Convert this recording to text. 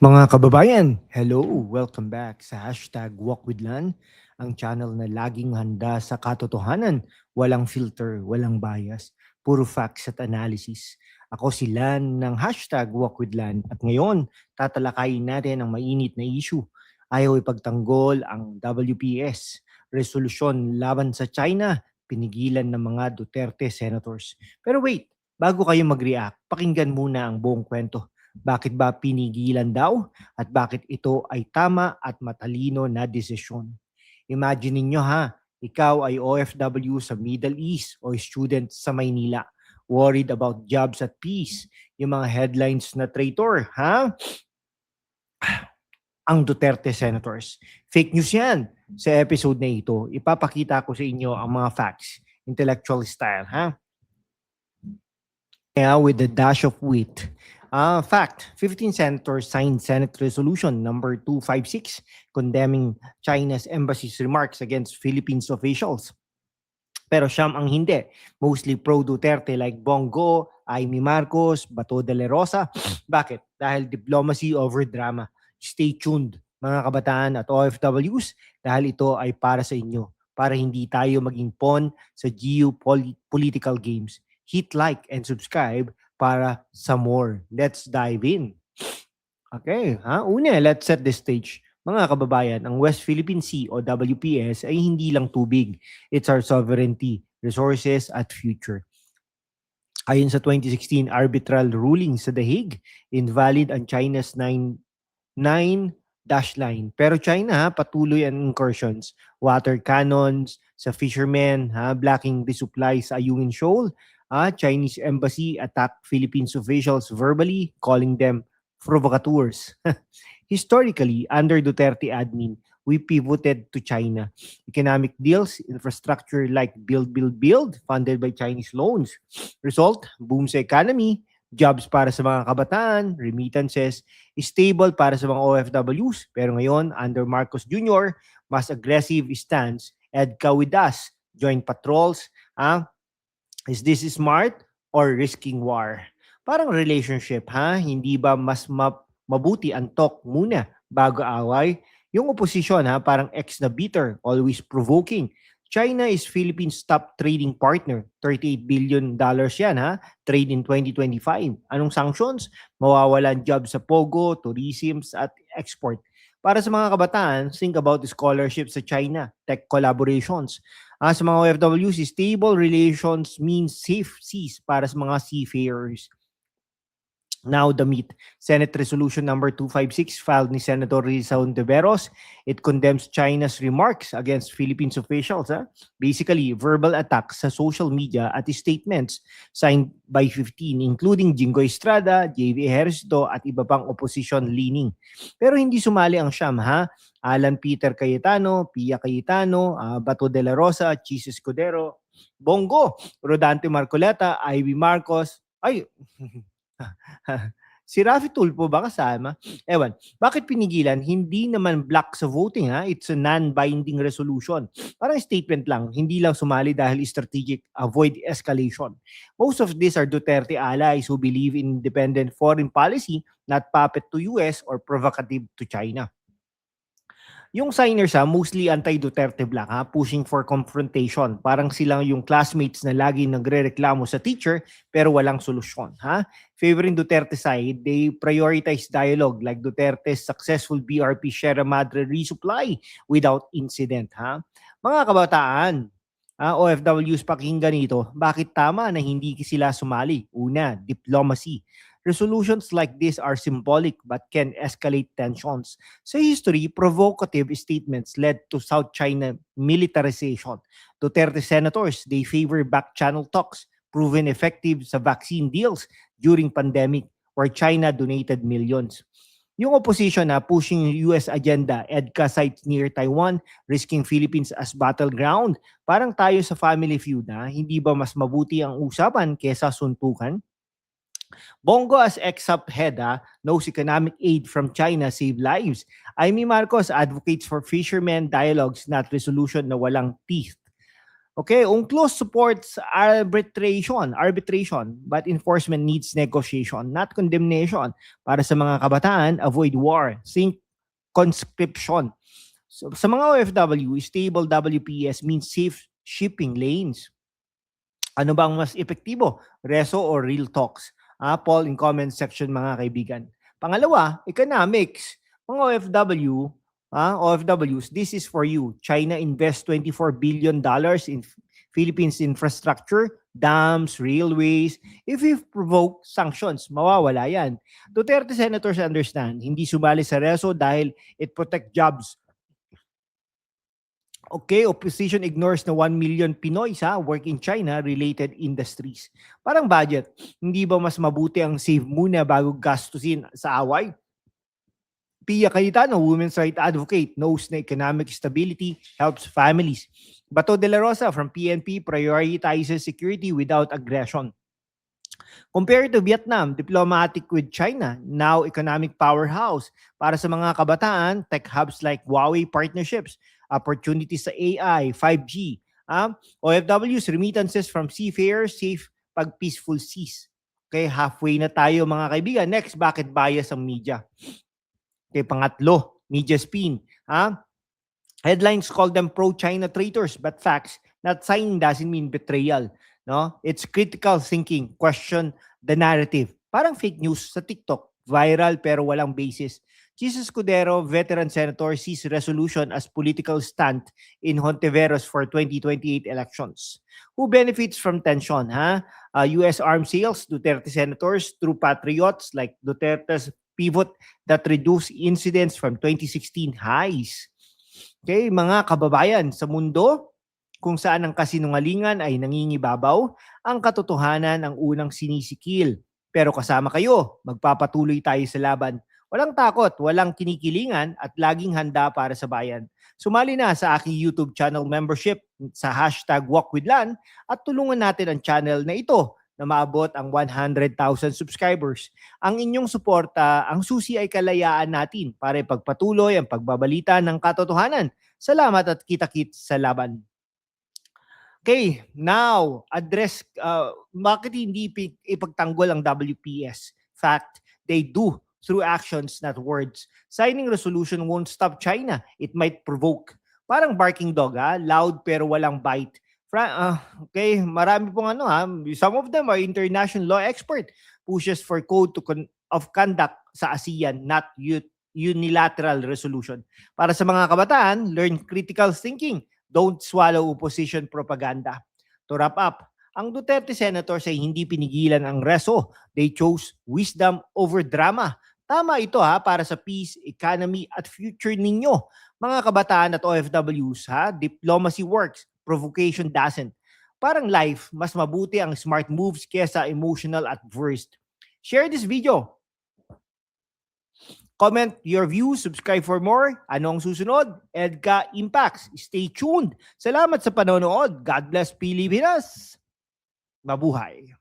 Mga kababayan, hello! Welcome back sa hashtag Walk with Lan, ang channel na laging handa sa katotohanan, walang filter, walang bias, puro facts at analysis. Ako si Lan ng hashtag Walk with Lan at ngayon tatalakayin natin ang mainit na issue. Ayaw ipagtanggol ang WPS, resolusyon laban sa China, pinigilan ng mga Duterte senators. Pero wait, bago kayo mag-react, pakinggan muna ang buong kwento. Bakit ba pinigilan daw? At bakit ito ay tama at matalino na desisyon? Imagine ninyo ha, ikaw ay OFW sa Middle East o student sa Maynila. Worried about jobs at peace. Yung mga headlines na traitor, ha? Ang Duterte senators. Fake news yan. Sa episode na ito, ipapakita ko sa inyo ang mga facts. Intellectual style, ha? Yeah, with the dash of wit. Fact, 15 senators signed Senate Resolution number 256 condemning China's embassy's remarks against Philippines officials. Pero siyam ang hindi. Mostly pro-Duterte like Bongo, Amy Marcos, Bato de la Rosa. Bakit? Dahil diplomacy over drama. Stay tuned, mga kabataan at OFWs, dahil ito ay para sa inyo. Para hindi tayo maging pawn sa geopolitical games. Hit like and subscribe para sa more. Let's dive in. Okay, una, let's set the stage. Mga kababayan, ang West Philippine Sea o WPS ay hindi lang tubig. It's our sovereignty, resources at future. Ayon sa 2016 arbitral ruling sa The Hague, invalid ang China's 9 dash line. Pero China patuloy ang incursions, water cannons sa fishermen, blocking resupply sa Ayungin Shoal. Chinese embassy attacked Philippines officials verbally, calling them provocateurs. Historically, under Duterte admin, we pivoted to China. Economic deals, infrastructure like build, funded by Chinese loans. Result, boom sa economy, jobs para sa mga kabataan, remittances, stable para sa mga OFWs. Pero ngayon, under Marcos Jr., mas aggressive stance, EDCA with us, joint patrols. Is this smart or risking war? Parang relationship, Hindi ba mas mabuti ang talk muna bago away? Yung opposition, parang ex na bitter, always provoking. China is Philippines' top trading partner. $38 billion yan, trade in 2025. Anong sanctions? Mawawalan jobs sa Pogo, tourism at export. Para sa mga kabataan, think about scholarships sa China, tech collaborations. Sa mga OFWs, stable relations means safe seas para sa mga seafarers. Now the meat. Senate Resolution number 256 filed ni Senator Rizal Ontiveros. It condemns China's remarks against Philippines officials. Basically, verbal attacks sa social media at statements signed by 15 including Jingo Estrada, JV Ejercito at iba pang opposition leaning. Pero hindi sumali ang siyam, Alan Peter Cayetano, Pia Cayetano, Bato de la Rosa, Chis Escudero, Bongo, Rodante Marcoleta, Ivy Marcos, si Rafi Tulfo ba kasama? Ewan. Bakit pinigilan? Hindi naman block sa voting, It's a non-binding resolution. Parang statement lang. Hindi lang sumali dahil strategic, avoid escalation. Most of these are Duterte allies who believe in independent foreign policy, not puppet to US or provocative to China. Yung signers mostly anti-Duterte black, pushing for confrontation. Parang silang yung classmates na lagi nagre-reklamo sa teacher pero walang solusyon. Favoring Duterte side, they prioritize dialogue like Duterte's successful BRP Sierra Madre resupply without incident. Mga kabataan, OFWs, pakinggan ito. Bakit tama na hindi sila sumali? Una, diplomacy. Resolutions like this are symbolic but can escalate tensions. Sa history, provocative statements led to South China militarization. Duterte senators, they favor back-channel talks, proven effective sa vaccine deals during pandemic where China donated millions. Yung opposition pushing US agenda, EDCA sites near Taiwan, risking Philippines as battleground. Parang tayo sa Family Feud, hindi ba mas mabuti ang usapan kesa suntukan? Bongo as ex-SUP head knows economic aid from China save lives. Amy Marcos advocates for fishermen dialogues, not resolution na walang teeth. Okay, UNCLOS supports arbitration, but enforcement needs negotiation, not condemnation. Para sa mga kabataan, avoid war, think conscription. So, sa mga OFW, stable WPS means safe shipping lanes. Ano bang mas epektibo? Reso or real talks? Poll in comment section mga kaibigan. Pangalawa, economics. Mga OFWs, this is for you. China invests $24 billion in Philippines infrastructure, dams, railways. If we provoke sanctions, mawawala yan. Duterte senators understand, hindi sumali sa reso dahil it protect jobs. Okay, opposition ignores na 1 million Pinoy sa work in China-related industries. Parang budget, hindi ba mas mabuti ang save muna bago gastusin sa away? Pia Cayetano, women's rights advocate, knows na economic stability helps families. Bato de la Rosa from PNP prioritizes security without aggression. Compared to Vietnam, diplomatic with China, now economic powerhouse. Para sa mga kabataan, tech hubs like Huawei partnerships, opportunities sa AI, 5G, OFWs, remittances from seafarers, safe pag peaceful seas. Okay, halfway na tayo mga kaibigan. Next, bakit bias ang media? Okay, pangatlo, media spin. Headlines call them pro-China traitors, but facts, not signing doesn't mean betrayal. No? It's critical thinking, question the narrative. Parang fake news sa TikTok, viral pero walang basis. Jesus Escudero, veteran senator, sees resolution as political stunt in Hontiveros for 2028 elections. Who benefits from tension? US arms sales, Duterte senators, true patriots like Duterte's pivot that reduced incidents from 2016 highs. Okay, mga kababayan, sa mundo kung saan ang kasinungalingan ay nangingibabaw, ang katotohanan ang unang sinisikil. Pero kasama kayo, magpapatuloy tayo sa laban. Walang takot, walang kinikilingan at laging handa para sa bayan. Sumali na sa aking YouTube channel membership sa #WalkWithLan at tulungan natin ang channel na ito na maabot ang 100,000 subscribers. Ang inyong suporta, ang susi ay kalayaan natin para ipagpatuloy ang pagbabalita ng katotohanan. Salamat at kita-kits sa laban. Okay, now, address, bakit hindi ipagtanggol ang WPS? Fact, they do through actions, not words. Signing resolution won't stop China. It might provoke. Parang barking dog, loud pero walang bite. Okay, marami pong some of them are international law expert. Pushes for code of conduct sa ASEAN, not unilateral resolution. Para sa mga kabataan, learn critical thinking. Don't swallow opposition propaganda. To wrap up, ang Duterte senators ay hindi pinigilan ang reso. They chose wisdom over drama. Tama ito para sa peace, economy at future ninyo. Mga kabataan at OFWs, diplomacy works, provocation doesn't. Parang life, mas mabuti ang smart moves kesa emotional at worst. Share this video. Comment your views, subscribe for more. Ano ang susunod? EDCA Impacts. Stay tuned. Salamat sa panonood. God bless Pilipinas. Mabuhay.